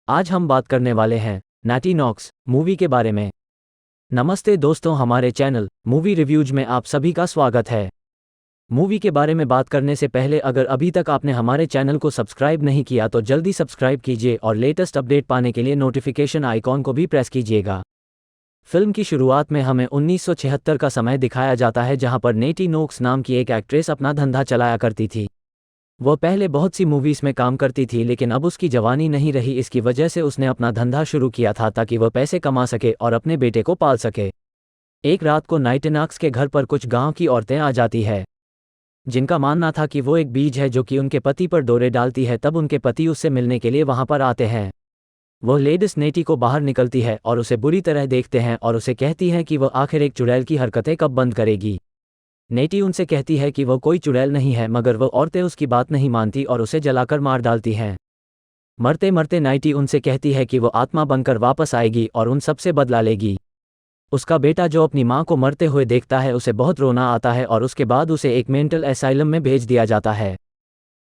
आज हम बात करने वाले हैं नॉटी नॉक्स मूवी के बारे में। नमस्ते दोस्तों, हमारे चैनल मूवी रिव्यूज में आप सभी का स्वागत है। मूवी के बारे में बात करने से पहले अगर अभी तक आपने हमारे चैनल को सब्सक्राइब नहीं किया तो जल्दी सब्सक्राइब कीजिए और लेटेस्ट अपडेट पाने के लिए नोटिफिकेशन आइकॉन को भी प्रेस कीजिएगा। फिल्म की शुरुआत में हमें 1976 का समय दिखाया जाता है, जहां पर नेटी नोक्स नाम की एक एक्ट्रेस अपना धंधा चलाया करती थी। वह पहले बहुत सी मूवीज़ में काम करती थी, लेकिन अब उसकी जवानी नहीं रही। इसकी वजह से उसने अपना धंधा शुरू किया था ताकि वह पैसे कमा सके और अपने बेटे को पाल सके। एक रात को नाइटेनॉक्स के घर पर कुछ गांव की औरतें आ जाती है, जिनका मानना था कि वो एक बीज है जो कि उनके पति पर डोरे डालती है। तब उनके पति उससे मिलने के लिए वहां पर आते हैं। वह लेडीज नेटी को बाहर निकलती है और उसे बुरी तरह देखते हैं और उसे कहती हैं कि वह आखिर एक चुड़ैल की हरकतें कब बंद करेगी। नेटी उनसे कहती है कि वह कोई चुड़ैल नहीं है, मगर वह औरतें उसकी बात नहीं मानती और उसे जलाकर मार डालती हैं। मरते मरते नाइटी उनसे कहती है कि वह आत्मा बनकर वापस आएगी और उन सबसे बदला लेगी। उसका बेटा जो अपनी मां को मरते हुए देखता है, उसे बहुत रोना आता है और उसके बाद उसे एक मेंटल एसाइलम में भेज दिया जाता है।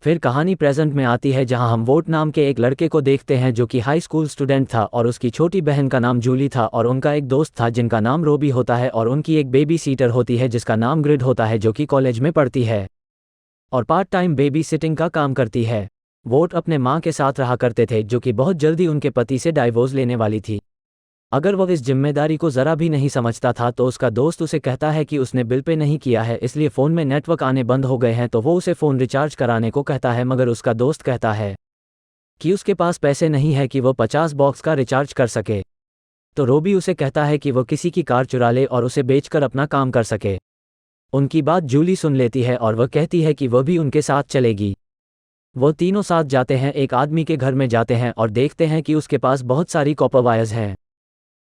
फिर कहानी प्रेजेंट में आती है, जहां हम वोट नाम के एक लड़के को देखते हैं जो कि हाई स्कूल स्टूडेंट था और उसकी छोटी बहन का नाम जूली था और उनका एक दोस्त था जिनका नाम रोबी होता है और उनकी एक बेबी सीटर होती है जिसका नाम ग्रिड होता है, जो कि कॉलेज में पढ़ती है और पार्ट टाइम बेबी सिटिंग का काम करती है। वोट अपने माँ के साथ रहा करते थे, जो कि बहुत जल्दी उनके पति से डाइवोर्स लेने वाली थी। अगर वह इस जिम्मेदारी को ज़रा भी नहीं समझता था तो उसका दोस्त उसे कहता है कि उसने बिल पे नहीं किया है, इसलिए फ़ोन में नेटवर्क आने बंद हो गए हैं। तो वो उसे फ़ोन रिचार्ज कराने को कहता है, मगर उसका दोस्त कहता है कि उसके पास पैसे नहीं है कि वो 50 बॉक्स का रिचार्ज कर सके। तो रोबी उसे कहता है कि वो किसी की कार चुरा ले और उसे बेचकर अपना काम कर सके। उनकी बात जूली सुन लेती है और वह कहती है कि वह भी उनके साथ चलेगी। वो तीनों साथ जाते हैं, एक आदमी के घर में जाते हैं और देखते हैं कि उसके पास बहुत सारी कॉपर वायर्स हैं।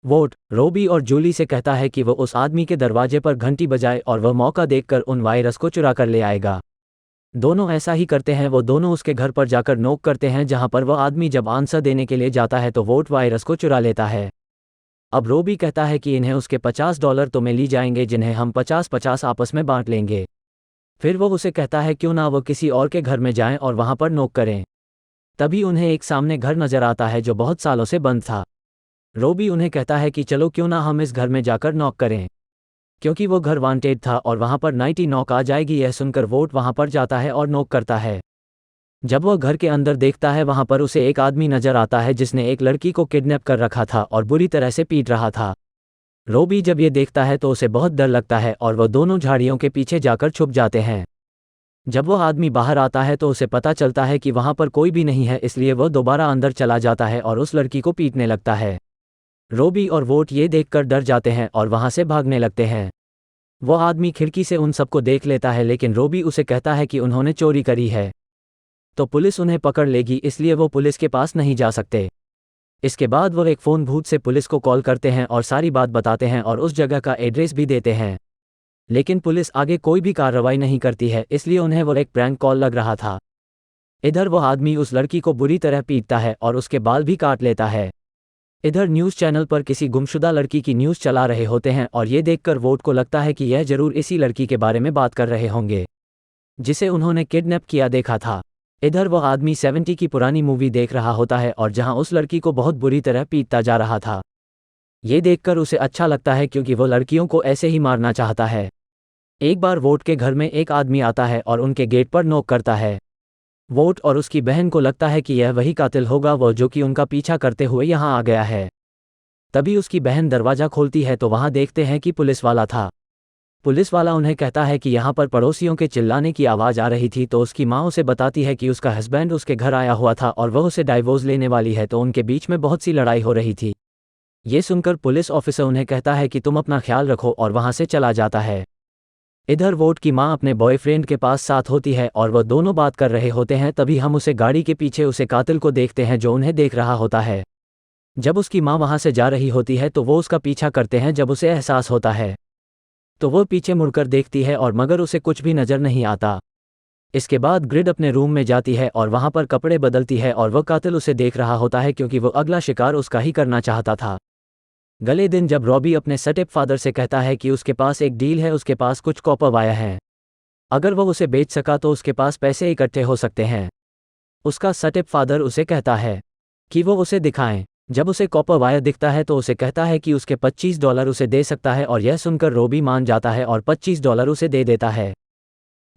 वोट रोबी और जूली से कहता है कि वह उस आदमी के दरवाजे पर घंटी बजाए और वह मौका देखकर उन वायरस को चुरा कर ले आएगा। दोनों ऐसा ही करते हैं। वो दोनों उसके घर पर जाकर नोक करते हैं, जहां पर वह आदमी जब आंसर देने के लिए जाता है तो वोट वायरस को चुरा लेता है। अब रोबी कहता है कि इन्हें उसके $50 तो मिल ही जाएंगे, जिन्हें हम 50-50 आपस में बांट लेंगे। फिर वो उसे कहता है क्यों ना वो किसी और के घर में जाएं और वहां पर नोक करें। तभी उन्हें एक सामने घर नजर आता है जो बहुत सालों से बंद था। रोबी उन्हें कहता है कि चलो क्यों ना हम इस घर में जाकर नॉक करें, क्योंकि वो घर वांटेड था और वहां पर नाइटी नॉक आ जाएगी। यह सुनकर वोट वहां पर जाता है और नॉक करता है। जब वह घर के अंदर देखता है, वहां पर उसे एक आदमी नजर आता है जिसने एक लड़की को किडनैप कर रखा था और बुरी तरह से पीट रहा था। रोबी जब ये देखता है तो उसे बहुत डर लगता है और वह दोनों झाड़ियों के पीछे जाकर छुप जाते हैं। जब वह आदमी बाहर आता है तो उसे पता चलता है कि वहां पर कोई भी नहीं है, इसलिए वह दोबारा अंदर चला जाता है और उस लड़की को पीटने लगता है। रोबी और वोट ये देखकर डर जाते हैं और वहां से भागने लगते हैं। वह आदमी खिड़की से उन सबको देख लेता है, लेकिन रोबी उसे कहता है कि उन्होंने चोरी करी है तो पुलिस उन्हें पकड़ लेगी, इसलिए वो पुलिस के पास नहीं जा सकते। इसके बाद वो एक फ़ोन भूत से पुलिस को कॉल करते हैं और सारी बात बताते हैं और उस जगह का एड्रेस भी देते हैं, लेकिन पुलिस आगे कोई भी कार्रवाई नहीं करती है, इसलिए उन्हें वो एक प्रैंक कॉल लग रहा था। इधर वह आदमी उस लड़की को बुरी तरह पीटता है और उसके बाल भी काट लेता है। इधर न्यूज़ चैनल पर किसी गुमशुदा लड़की की न्यूज़ चला रहे होते हैं और ये देखकर वोट को लगता है कि यह जरूर इसी लड़की के बारे में बात कर रहे होंगे जिसे उन्होंने किडनैप किया देखा था। इधर वह आदमी 70 की पुरानी मूवी देख रहा होता है और जहां उस लड़की को बहुत बुरी तरह पीटता जा रहा था। ये देखकर उसे अच्छा लगता है क्योंकि वो लड़कियों को ऐसे ही मारना चाहता है। एक बार वोट के घर में एक आदमी आता है और उनके गेट पर नॉक करता है। वोट और उसकी बहन को लगता है कि यह वही कातिल होगा, वो जो कि उनका पीछा करते हुए यहाँ आ गया है। तभी उसकी बहन दरवाज़ा खोलती है तो वहाँ देखते हैं कि पुलिस वाला था। पुलिस वाला उन्हें कहता है कि यहाँ पर पड़ोसियों के चिल्लाने की आवाज़ आ रही थी, तो उसकी माँ उसे बताती है कि उसका हस्बैंड उसके घर आया हुआ था और वह उसे डाइवोर्स लेने वाली है, तो उनके बीच में बहुत सी लड़ाई हो रही थी। ये सुनकर पुलिस ऑफिसर उन्हें कहता है कि तुम अपना ख्याल रखो और वहाँ से चला जाता है। इधर वोट की माँ अपने बॉयफ्रेंड के पास साथ होती है और वह दोनों बात कर रहे होते हैं। तभी हम उसे गाड़ी के पीछे उसे कातिल को देखते हैं जो उन्हें देख रहा होता है। जब उसकी माँ वहाँ से जा रही होती है तो वो उसका पीछा करते हैं। जब उसे एहसास होता है तो वो पीछे मुड़कर देखती है और मगर उसे कुछ भी नज़र नहीं आता। इसके बाद ग्रिड अपने रूम में जाती है और वहाँ पर कपड़े बदलती है और वह कातिल उसे देख रहा होता है क्योंकि वो अगला शिकार उसका ही करना चाहता था। गले दिन जब रॉबी अपने स्टेप फादर से कहता है कि उसके पास एक डील है, उसके पास कुछ कॉपर वायर हैं, अगर वह उसे बेच सका तो उसके पास पैसे इकट्ठे हो सकते हैं। उसका स्टेप फादर उसे कहता है कि वो उसे दिखाएं। जब उसे कॉपर वायर दिखता है तो उसे कहता है कि उसके $25 उसे दे सकता है और यह सुनकर रोबी मान जाता है और $25 उसे दे देता है।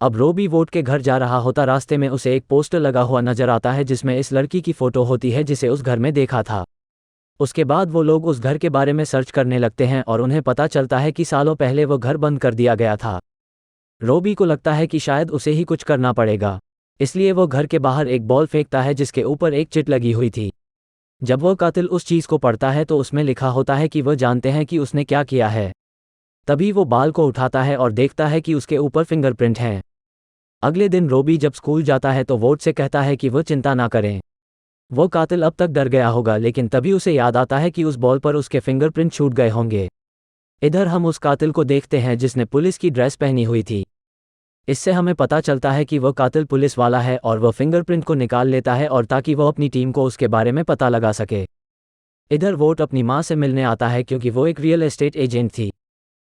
अब रोबी वोट के घर जा रहा होता, रास्ते में उसे एक पोस्टर लगा हुआ नजर आता है जिसमें इस लड़की की फोटो होती है जिसे उस घर में देखा था। उसके बाद वो लोग उस घर के बारे में सर्च करने लगते हैं और उन्हें पता चलता है कि सालों पहले वो घर बंद कर दिया गया था। रोबी को लगता है कि शायद उसे ही कुछ करना पड़ेगा, इसलिए वो घर के बाहर एक बॉल फेंकता है जिसके ऊपर एक चिट लगी हुई थी। जब वो कातिल उस चीज़ को पढ़ता है तो उसमें लिखा होता है कि वह जानते हैं कि उसने क्या किया है। तभी वो बाल को उठाता है और देखता है कि उसके ऊपर फिंगरप्रिंट हैं। अगले दिन रोबी जब स्कूल जाता है तो वोट से कहता है कि वह चिंता ना करें, वो कातिल अब तक डर गया होगा, लेकिन तभी उसे याद आता है कि उस बॉल पर उसके फिंगरप्रिंट छूट गए होंगे। इधर हम उस कातिल को देखते हैं जिसने पुलिस की ड्रेस पहनी हुई थी। इससे हमें पता चलता है कि वह कातिल पुलिस वाला है और वह फिंगरप्रिंट को निकाल लेता है और ताकि वह अपनी टीम को उसके बारे में पता लगा सके। इधर वोट अपनी माँ से मिलने आता है क्योंकि वो एक रियल एस्टेट एजेंट थी।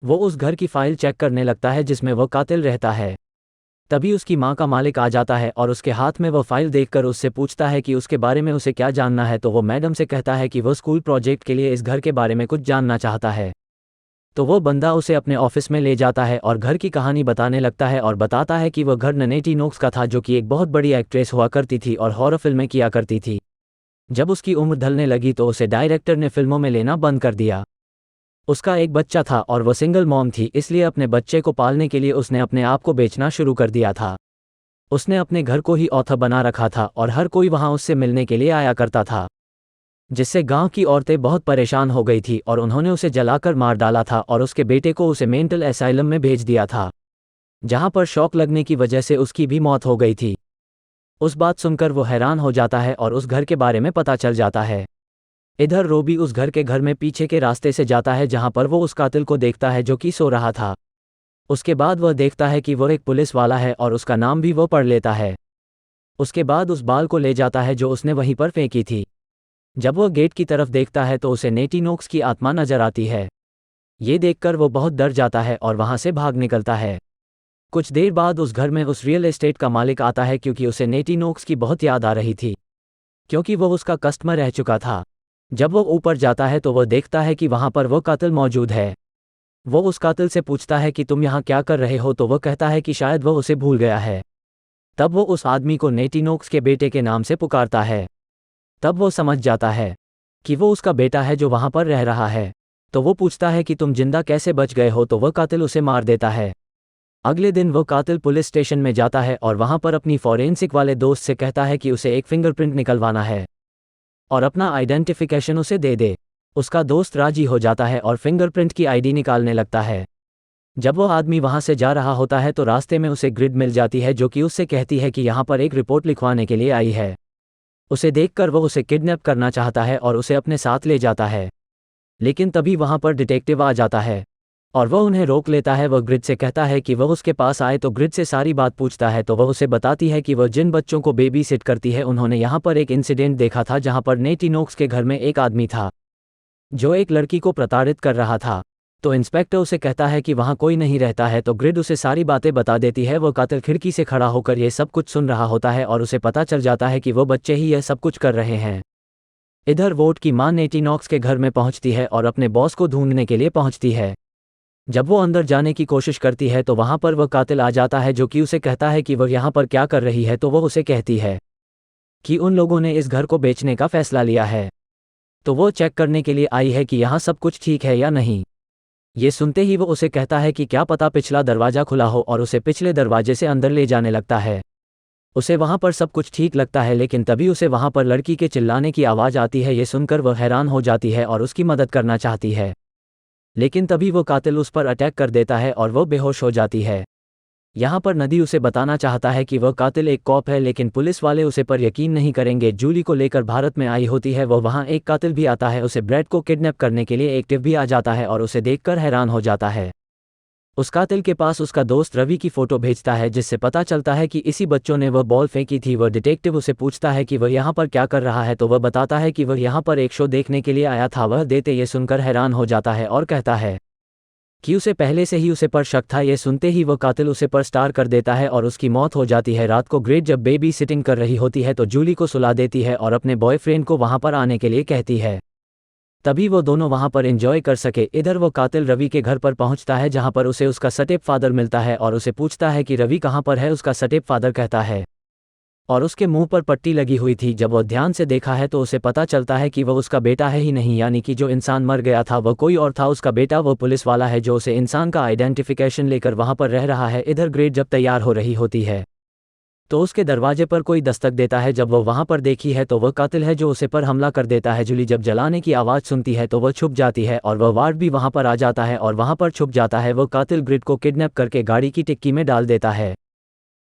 वो उस घर की फाइल चेक करने लगता है जिसमें वह कातिल रहता है। तभी उसकी माँ का मालिक आ जाता है और उसके हाथ में वह फाइल देखकर उससे पूछता है कि उसके बारे में उसे क्या जानना है। तो वो मैडम से कहता है कि वह स्कूल प्रोजेक्ट के लिए इस घर के बारे में कुछ जानना चाहता है। तो वो बंदा उसे अपने ऑफिस में ले जाता है और घर की कहानी बताने लगता है और बताता है कि वह घर ननेटी नोक्स का था, जो कि एक बहुत बड़ी एक्ट्रेस हुआ करती थी और हॉरर फिल्में किया करती थी। जब उसकी उम्र ढलने लगी तो उसे डायरेक्टर ने फिल्मों में लेना बंद कर दिया। उसका एक बच्चा था और वह सिंगल मॉम थी, इसलिए अपने बच्चे को पालने के लिए उसने अपने आप को बेचना शुरू कर दिया था। उसने अपने घर को ही ऑथर बना रखा था और हर कोई वहां उससे मिलने के लिए आया करता था, जिससे गांव की औरतें बहुत परेशान हो गई थी और उन्होंने उसे जलाकर मार डाला था और उसके बेटे को उसे मेंटल एसाइलम में भेज दिया था, जहां पर शॉक लगने की वजह से उसकी भी मौत हो गई थी। उस बात सुनकर वो हैरान हो जाता है और उस घर के बारे में पता चल जाता है। इधर रोबी उस घर के घर में पीछे के रास्ते से जाता है जहां पर वो उस कातिल को देखता है जो कि सो रहा था। उसके बाद वह देखता है कि वह एक पुलिस वाला है और उसका नाम भी वो पढ़ लेता है। उसके बाद उस बाल को ले जाता है जो उसने वहीं पर फेंकी थी। जब वह गेट की तरफ देखता है तो उसे नेटी नोक्स की आत्मा नजर आती है। ये देखकर वो बहुत डर जाता है और वहां से भाग निकलता है। कुछ देर बाद उस घर में उस रियल एस्टेट का मालिक आता है क्योंकि उसे नेटी नोक्स की बहुत याद आ रही थी, क्योंकि वह उसका कस्टमर रह चुका था। जब वो ऊपर जाता है तो वह देखता है कि वहां पर वो कातिल मौजूद है। वो उस कातिल से पूछता है कि तुम यहाँ क्या कर रहे हो, तो वह कहता है कि शायद वह उसे भूल गया है। तब वो उस आदमी को नेटी नोक्स के बेटे के नाम से पुकारता है। तब वो समझ जाता है कि वो उसका बेटा है जो वहां पर रह रहा है। तो वो पूछता है कि तुम जिंदा कैसे बच गए हो, तो वह कातिल उसे मार देता है। अगले दिन वो कातिल पुलिस स्टेशन में जाता है और वहां पर अपनी फॉरेंसिक वाले दोस्त से कहता है कि उसे एक फिंगरप्रिंट निकलवाना है और अपना आइडेंटिफिकेशन उसे दे दे। उसका दोस्त राजी हो जाता है और फिंगरप्रिंट की आईडी निकालने लगता है। जब वो आदमी वहां से जा रहा होता है तो रास्ते में उसे ग्रिड मिल जाती है जो कि उससे कहती है कि यहाँ पर एक रिपोर्ट लिखवाने के लिए आई है। उसे देखकर वो उसे किडनैप करना चाहता है और उसे अपने साथ ले जाता है, लेकिन तभी वहां पर डिटेक्टिव आ जाता है और वह उन्हें रोक लेता है। वह ग्रिड से कहता है कि वह उसके पास आए, तो ग्रिड से सारी बात पूछता है। तो वह उसे बताती है कि वह जिन बच्चों को बेबी सिट करती है उन्होंने यहाँ पर एक इंसिडेंट देखा था जहाँ पर नेटी नोक्स के घर में एक आदमी था जो एक लड़की को प्रताड़ित कर रहा था। तो इंस्पेक्टर उसे कहता है कि वहाँ कोई नहीं रहता है, तो ग्रिड उसे सारी बातें बता देती है। वो कातिल खिड़की से खड़ा होकर ये सब कुछ सुन रहा होता है और उसे पता चल जाता है कि वो बच्चे ही यह सब कुछ कर रहे हैं। इधर वोट की मां नेटी नॉक्स के घर में पहुंचती है और अपने बॉस को ढूंढने के लिए पहुंचती है। जब वो अंदर जाने की कोशिश करती है तो वहां पर वह कातिल आ जाता है जो कि उसे कहता है कि वह यहाँ पर क्या कर रही है। तो वह उसे कहती है कि उन लोगों ने इस घर को बेचने का फैसला लिया है, तो वो चेक करने के लिए आई है कि यहाँ सब कुछ ठीक है या नहीं। ये सुनते ही वो उसे कहता है कि क्या पता पिछला दरवाज़ा खुला हो, और उसे पिछले दरवाजे से अंदर ले जाने लगता है। उसे वहाँ पर सब कुछ ठीक लगता है, लेकिन तभी उसे वहाँ पर लड़की के चिल्लाने की आवाज़ आती है। ये सुनकर वह हैरान हो जाती है और उसकी मदद करना चाहती है, लेकिन तभी वो कातिल उस पर अटैक कर देता है और वह बेहोश हो जाती है। यहाँ पर नदी उसे बताना चाहता है कि वह कातिल एक कॉप है, लेकिन पुलिस वाले उसे पर यकीन नहीं करेंगे। जूली को लेकर भारत में आई होती है, वह वहाँ एक कातिल भी आता है। उसे ब्रैड को किडनैप करने के लिए एक्टिव भी आ जाता है और उसे देखकर हैरान हो जाता है। उस कातिल के पास उसका दोस्त रवि की फ़ोटो भेजता है, जिससे पता चलता है कि इसी बच्चों ने वह बॉल फेंकी थी। वह डिटेक्टिव उसे पूछता है कि वह यहाँ पर क्या कर रहा है, तो वह बताता है कि वह यहाँ पर एक शो देखने के लिए आया था। वह देते ये सुनकर हैरान हो जाता है और कहता है कि उसे पहले से ही उसे पर शक था। ये सुनते ही वो कातिल उसे पर स्टार कर देता है और उसकी मौत हो जाती है। रात को ग्रेट जब बेबी सिटिंग कर रही होती है तो जूली को सुला देती है और अपने बॉयफ्रेंड को वहां पर आने के लिए कहती है, तभी वो दोनों वहां पर एंजॉय कर सके। इधर वो कातिल रवि के घर पर पहुंचता है जहां पर उसे उसका स्टेप फादर मिलता है और उसे पूछता है कि रवि कहां पर है। उसका स्टेप फादर कहता है और उसके मुंह पर पट्टी लगी हुई थी। जब वो ध्यान से देखा है तो उसे पता चलता है कि वह उसका बेटा है ही नहीं, यानी कि जो इंसान मर गया था वह कोई और था। उसका बेटा वो पुलिस वाला है जो उसे इंसान का आइडेंटिफिकेशन लेकर वहां पर रह रहा है। इधर ग्रेट जब तैयार हो रही होती है तो उसके दरवाजे पर कोई दस्तक देता है। जब वह वहां पर देखी है तो वह कातिल है जो उसे पर हमला कर देता है। जूली जब जलाने की आवाज़ सुनती है तो वह छुप जाती है और वह वार्ड भी वहां पर आ जाता है और वहां पर छुप जाता है। वो कातिल ग्रेट को किडनैप करके गाड़ी की डिक्की में डाल देता है,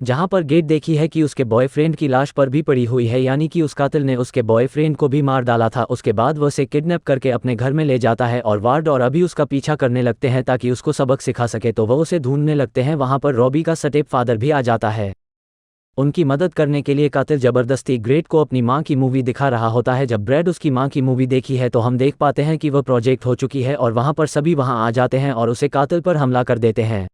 जहां पर गेट देखी है कि उसके बॉयफ्रेंड की लाश पर भी पड़ी हुई है, यानी कि उस कातिल ने उसके बॉयफ्रेंड को भी मार डाला था। उसके बाद वह उसे किडनैप करके अपने घर में ले जाता है और वार्ड और अभी उसका पीछा करने लगते हैं ताकि उसको सबक सिखा सके। तो वह उसे ढूंढने लगते हैं। वहां पर रॉबी का स्टेप फादर भी आ जाता है उनकी मदद करने के लिए। कातिल जबरदस्ती ग्रेट को अपनी मां की मूवी दिखा रहा होता है। जब ब्रैड उसकी मां की मूवी देखी है तो हम देख पाते हैं कि वह प्रोजेक्ट हो चुकी है और वहां पर सभी वहां आ जाते हैं और उसे कातिल पर हमला कर देते हैं।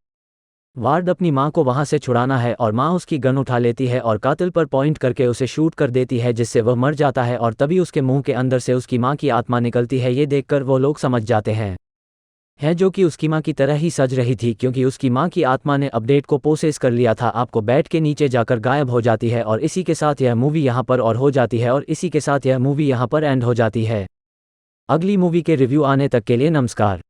वार्ड अपनी मां को वहां से छुड़ाना है और मां उसकी गन उठा लेती है और कातिल पर पॉइंट करके उसे शूट कर देती है, जिससे वह मर जाता है और तभी उसके मुंह के अंदर से उसकी मां की आत्मा निकलती है। ये देखकर वो लोग समझ जाते हैं जो कि उसकी मां की तरह ही सज रही थी, क्योंकि उसकी मां की आत्मा ने अपडेट को प्रोसेस कर लिया था। आपको बेड के नीचे जाकर गायब हो जाती है और इसी के साथ यह मूवी यहां पर और हो जाती है और इसी के साथ यह मूवी यहां पर एंड हो जाती है। अगली मूवी के रिव्यू आने तक के लिए नमस्कार।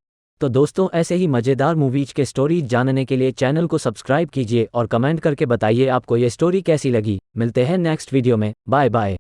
तो दोस्तों, ऐसे ही मज़ेदार मूवीज के स्टोरीज जानने के लिए चैनल को सब्सक्राइब कीजिए और कमेंट करके बताइए आपको ये स्टोरी कैसी लगी। मिलते हैं नेक्स्ट वीडियो में। Bye bye.